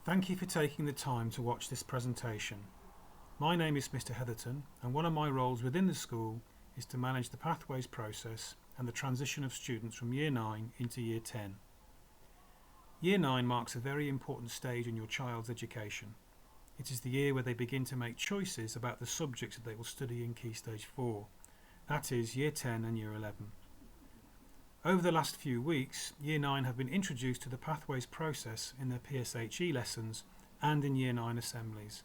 Thank you for taking the time to watch this presentation. My name is Mr. Heatherton, and one of my roles within the school is to manage the pathways process and the transition of students from Year 9 into Year 10. Year 9 marks a very important stage in your child's education. It is the year where they begin to make choices about the subjects that they will study in Key Stage 4, that is Year 10 and Year 11. Over the last few weeks, Year 9 have been introduced to the pathways process in their PSHE lessons and in Year 9 assemblies.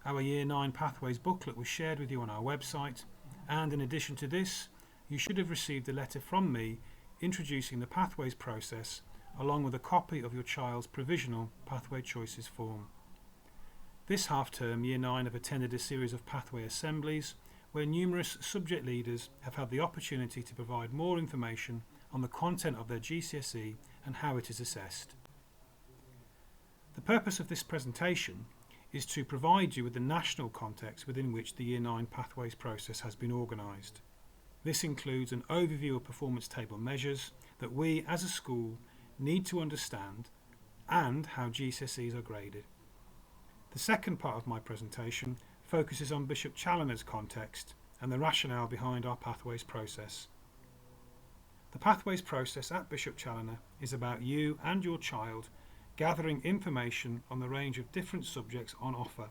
Our Year 9 pathways booklet was shared with you on our website, and in addition to this, you should have received a letter from me introducing the pathways process along with a copy of your child's provisional pathway choices form. This half term, Year 9 have attended a series of pathway assemblies where numerous subject leaders have had the opportunity to provide more information on the content of their GCSE and how it is assessed. The purpose of this presentation is to provide you with the national context within which the Year 9 pathways process has been organised. This includes an overview of performance table measures that we as a school need to understand and how GCSEs are graded. The second part of my presentation focuses on Bishop Challoner's context and the rationale behind our pathways process. The pathways process at Bishop Challoner is about you and your child gathering information on the range of different subjects on offer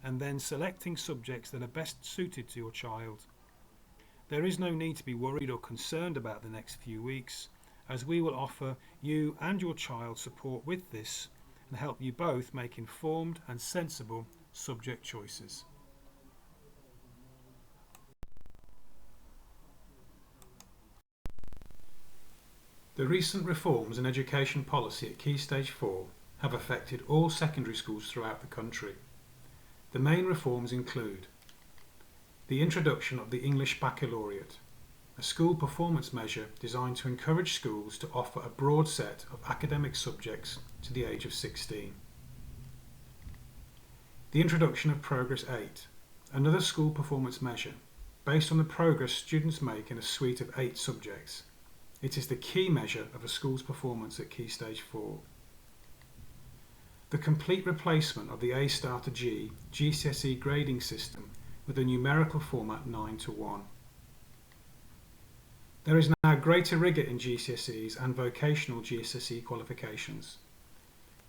and then selecting subjects that are best suited to your child. There is no need to be worried or concerned about the next few weeks, as we will offer you and your child support with this and help you both make informed and sensible subject choices. The recent reforms in education policy at Key Stage 4 have affected all secondary schools throughout the country. The main reforms include the introduction of the English Baccalaureate, a school performance measure designed to encourage schools to offer a broad set of academic subjects to the age of 16. The introduction of Progress 8, another school performance measure based on the progress students make in a suite of 8 subjects. It is the key measure of a school's performance at Key Stage 4. The complete replacement of the A* to G GCSE grading system with a numerical format 9 to 1. There is now greater rigour in GCSEs and vocational GCSE qualifications.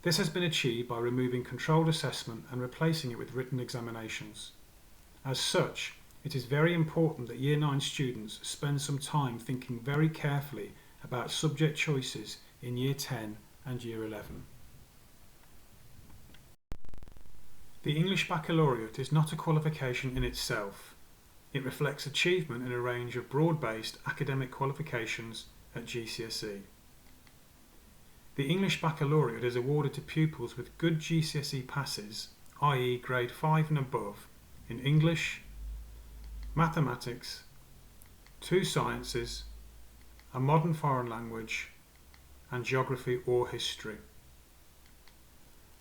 This has been achieved by removing controlled assessment and replacing it with written examinations. As such, it is very important that Year 9 students spend some time thinking very carefully about subject choices in Year 10 and Year 11. The English Baccalaureate is not a qualification in itself. It reflects achievement in a range of broad-based academic qualifications at GCSE. The English Baccalaureate is awarded to pupils with good GCSE passes, i.e. grade 5 and above, in English, mathematics, 2 sciences, a modern foreign language, and geography or history.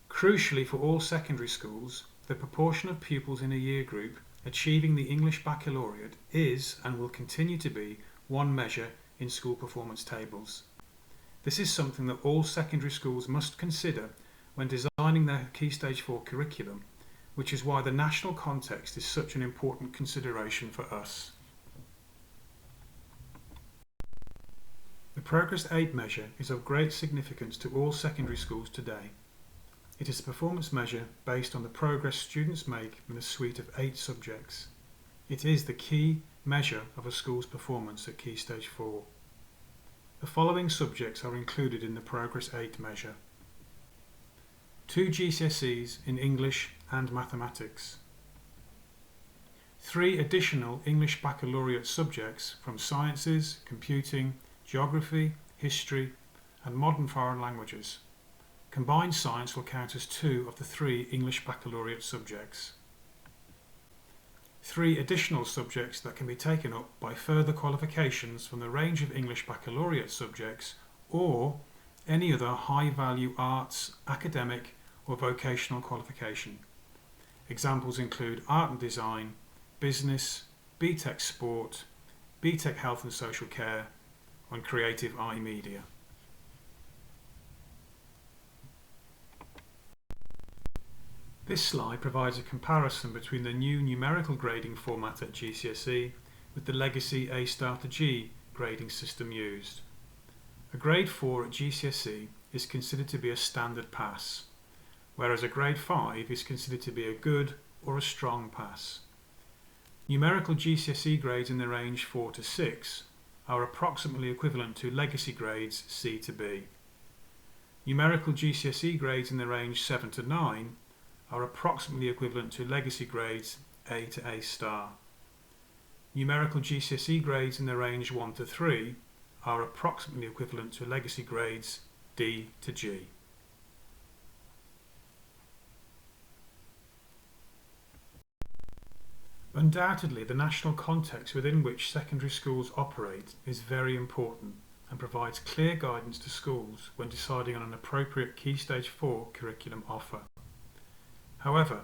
Crucially for all secondary schools, the proportion of pupils in a year group achieving the English Baccalaureate is and will continue to be one measure in school performance tables. This is something that all secondary schools must consider when designing their Key Stage 4 curriculum, which is why the national context is such an important consideration for us. The Progress 8 measure is of great significance to all secondary schools today. It is a performance measure based on the progress students make in a suite of 8 subjects. It is the key measure of a school's performance at Key Stage 4. The following subjects are included in the Progress 8 measure: 2 GCSEs in English and mathematics, 3 additional English Baccalaureate subjects from sciences, computing, geography, history, and modern foreign languages. Combined science will count as 2 of the 3 English Baccalaureate subjects. 3 additional subjects that can be taken up by further qualifications from the range of English Baccalaureate subjects or any other high-value arts, academic or vocational qualification. Examples include art and design, business, BTEC sport, BTEC health and social care, and creative eye media. This slide provides a comparison between the new numerical grading format at GCSE with the legacy A star to G grading system used. A grade 4 at GCSE is considered to be a standard pass, whereas a grade 5 is considered to be a good or a strong pass. Numerical GCSE grades in the range 4 to 6 are approximately equivalent to legacy grades C to B. Numerical GCSE grades in the range 7 to 9 are approximately equivalent to legacy grades A to A star. Numerical GCSE grades in the range 1 to 3 are approximately equivalent to legacy grades D to G. Undoubtedly, the national context within which secondary schools operate is very important and provides clear guidance to schools when deciding on an appropriate Key Stage 4 curriculum offer. However,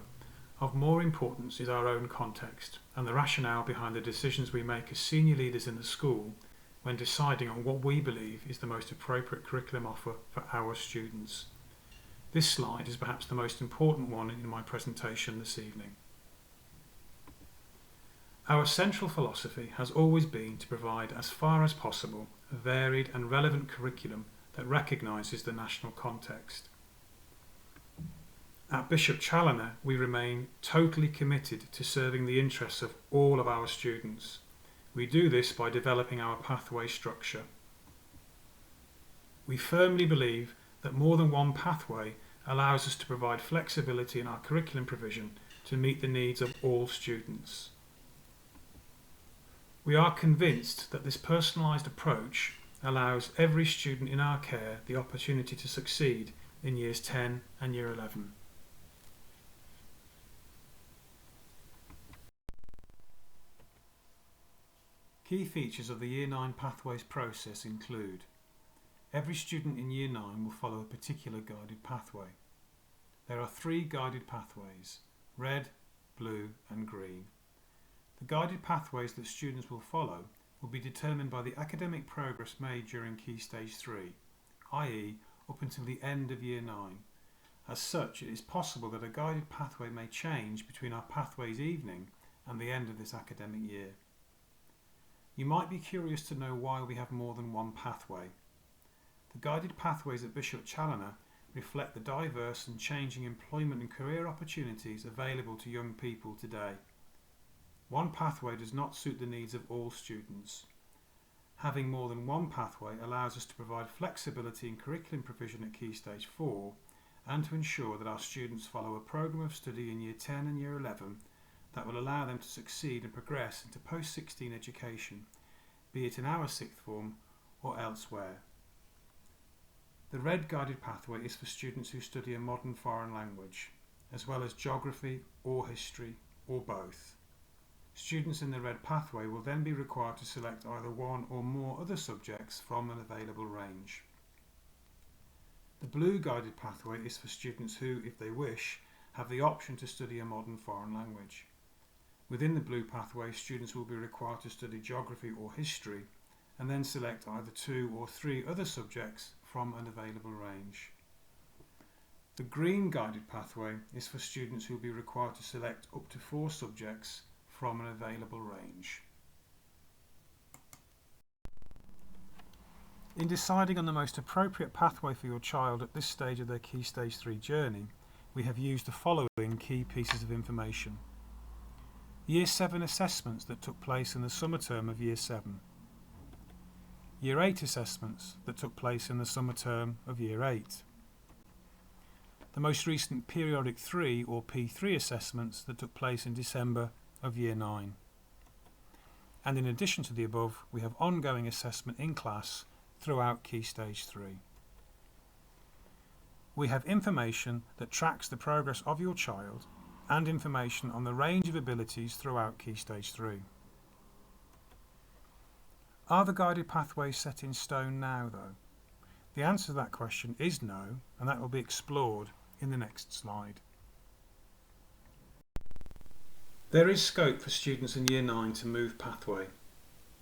of more importance is our own context and the rationale behind the decisions we make as senior leaders in the school when deciding on what we believe is the most appropriate curriculum offer for our students. This slide is perhaps the most important one in my presentation this evening. Our central philosophy has always been to provide as far as possible a varied and relevant curriculum that recognises the national context. At Bishop Challoner, we remain totally committed to serving the interests of all of our students. We do this by developing our pathway structure. We firmly believe that more than one pathway allows us to provide flexibility in our curriculum provision to meet the needs of all students. We are convinced that this personalised approach allows every student in our care the opportunity to succeed in Years 10 and Year 11. Key features of the Year 9 Pathways process include: every student in Year 9 will follow a particular guided pathway. There are 3 guided pathways: red, blue and green. The guided pathways that students will follow will be determined by the academic progress made during Key Stage 3, i.e. up until the end of Year 9. As such, it is possible that a guided pathway may change between our pathways evening and the end of this academic year. You might be curious to know why we have more than one pathway. The guided pathways at Bishop Challoner reflect the diverse and changing employment and career opportunities available to young people today. One pathway does not suit the needs of all students. Having more than one pathway allows us to provide flexibility in curriculum provision at Key Stage 4 and to ensure that our students follow a programme of study in Year 10 and Year 11 that will allow them to succeed and progress into post-16 education, be it in our sixth form or elsewhere. The red guided pathway is for students who study a modern foreign language, as well as geography or history, or both. Students in the red pathway will then be required to select either one or more other subjects from an available range. The blue guided pathway is for students who, if they wish, have the option to study a modern foreign language. Within the blue pathway, students will be required to study geography or history and then select either 2 or 3 other subjects from an available range. The green guided pathway is for students who will be required to select up to 4 subjects from an available range. In deciding on the most appropriate pathway for your child at this stage of their Key Stage 3 journey, we have used the following key pieces of information. Year 7 assessments that took place in the summer term of Year 7. Year 8 assessments that took place in the summer term of Year 8. The most recent Periodic 3 or P3 assessments that took place in December of Year 9. And in addition to the above, we have ongoing assessment in class throughout Key Stage 3. We have information that tracks the progress of your child and information on the range of abilities throughout Key Stage 3. Are the guided pathways set in stone now, though? The answer to that question is no, and that will be explored in the next slide. There is scope for students in Year 9 to move pathway.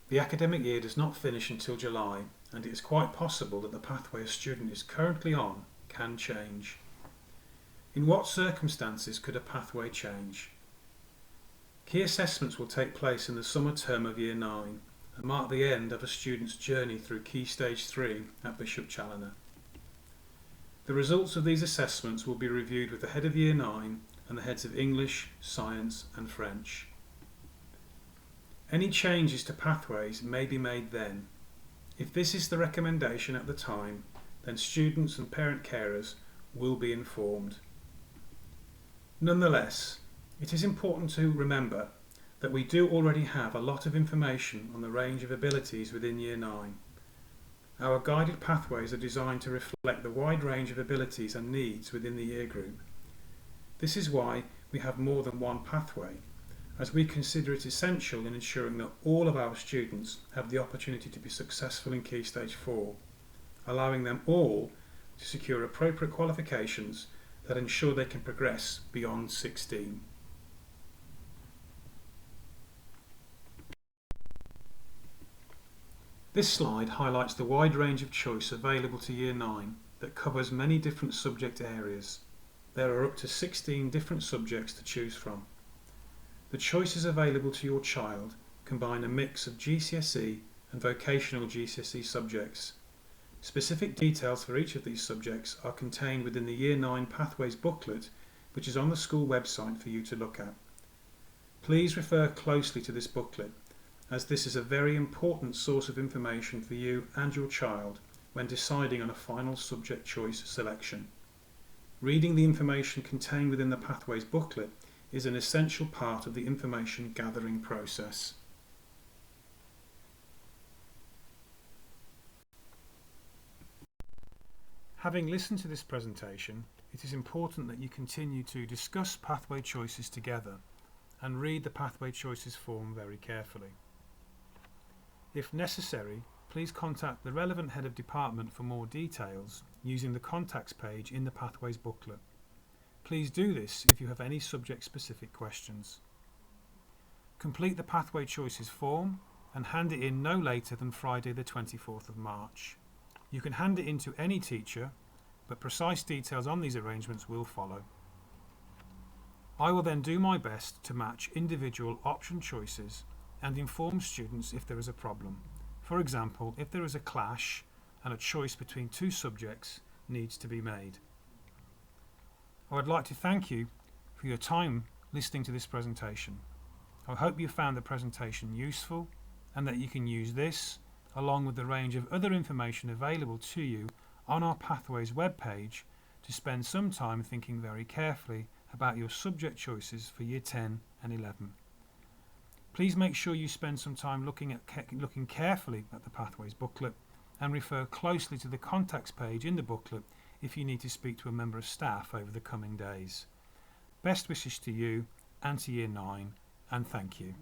The academic year does not finish until July, and it is quite possible that the pathway a student is currently on can change. In what circumstances could a pathway change? Key assessments will take place in the summer term of Year 9 and mark the end of a student's journey through Key Stage 3 at Bishop Challoner. The results of these assessments will be reviewed with the head of Year 9 and the heads of English, Science and French. Any changes to pathways may be made then. If this is the recommendation at the time, then students and parent carers will be informed. Nonetheless, it is important to remember that we do already have a lot of information on the range of abilities within Year 9. Our guided pathways are designed to reflect the wide range of abilities and needs within the year group. This is why we have more than one pathway, as we consider it essential in ensuring that all of our students have the opportunity to be successful in Key Stage 4, allowing them all to secure appropriate qualifications that ensure they can progress beyond 16. This slide highlights the wide range of choice available to Year 9 that covers many different subject areas. There are up to 16 different subjects to choose from. The choices available to your child combine a mix of GCSE and vocational GCSE subjects. Specific details for each of these subjects are contained within the Year 9 Pathways booklet, which is on the school website for you to look at. Please refer closely to this booklet, as this is a very important source of information for you and your child when deciding on a final subject choice selection. Reading the information contained within the Pathways booklet is an essential part of the information gathering process. Having listened to this presentation, it is important that you continue to discuss pathway choices together and read the pathway choices form very carefully. If necessary, please contact the relevant head of department for more details using the contacts page in the Pathways booklet. Please do this if you have any subject-specific questions. Complete the pathway choices form and hand it in no later than Friday the 24th of March. You can hand it in to any teacher, but precise details on these arrangements will follow. I will then do my best to match individual option choices and inform students if there is a problem. For example, if there is a clash and a choice between two subjects needs to be made. I would like to thank you for your time listening to this presentation. I hope you found the presentation useful and that you can use this along with the range of other information available to you on our Pathways webpage to spend some time thinking very carefully about your subject choices for Year 10 and 11. Please make sure you spend some time looking carefully at the Pathways booklet and refer closely to the contacts page in the booklet if you need to speak to a member of staff over the coming days. Best wishes to you and to Year 9, and thank you.